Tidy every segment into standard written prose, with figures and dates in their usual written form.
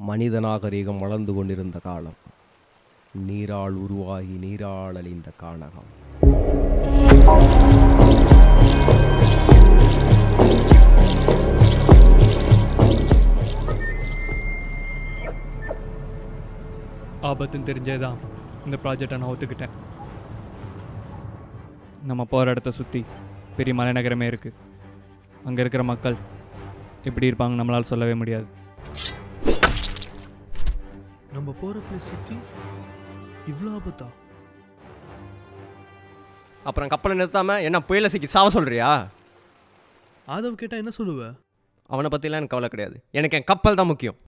மனித நாகரிகம் வளர்ந்து கொண்டிருந்த காலம். நீரால் உருவாகி நீரால் அழிந்த கானகம். ஆபத்துன்னு தெரிஞ்சேதான் இந்த ப்ராஜெக்டை நான் ஒத்துக்கிட்டேன். நம்ம போகிற இடத்த சுற்றி பெரிய மலைநகரமே இருக்குது. அங்கே இருக்கிற மக்கள் எப்படி இருப்பாங்க நம்மளால் சொல்லவே முடியாது. நம்ம போகிற பிளேஸ் சுற்றி இவ்வளோ ஆபத்தா? அப்புறம் கப்பலை நிறுத்தாமல் என்ன புயல சிக்கி சாவ சொல்கிறியா? ஆதவ் கேட்டால் என்ன சொல்லுவ? அவனை பற்றிலாம் எனக்கு கவலை கிடையாது. எனக்கு என் கப்பல் தான் முக்கியம்.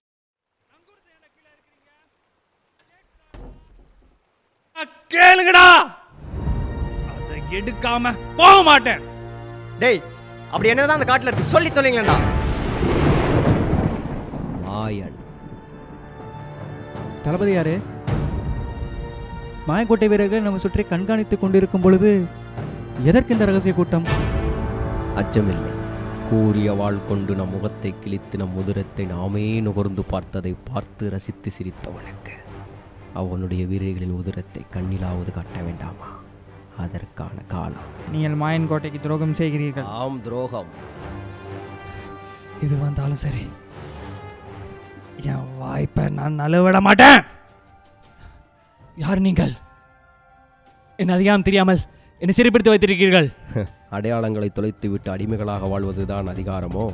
கேளுங்கடா, அதை எடுக்காம போக மாட்டேன். டேய், அப்படி என்னதான் அந்த காட்டில் இருக்கு சொல்லி தொலைங்களா? மாயன். தளபதி யாரு? மாயக்கோட்டை வீரர்கள் நம்ம சுற்றி கண்காணித்துக் கொண்டிருக்கும் பொழுது எதற்கு இந்த ரகசிய கூட்டம்? அச்சமில்லை. கூறிய வாழ் கொண்டு நம் முகத்தை கிழித்து நம் உதிரத்தை நாமே நுகர்ந்து பார்த்ததை பார்த்து ரசித்து சிரித்தவனுக்கு அவனுடைய வீரர்களின் உதிரத்தை கண்ணிலாவது காட்ட வேண்டாமா? அதற்கான காலம். நீங்கள் மாயன் கோட்டைக்கு துரோகம் செய்கிறீர்கள். ஆம், துரோகம். இது வந்தாலும் சரி, என் வாய்ப்பை நான் நழுவிட மாட்டேன். யார் நீங்கள்? என் அதிகாரம் தெரியாமல் என்னை சிறைப்படுத்தி வைத்திருக்கிறீர்கள். அடையாளங்களை தொலைத்துவிட்டு அடிமைகளாக வாழ்வதுதான் அதிகாரமோ?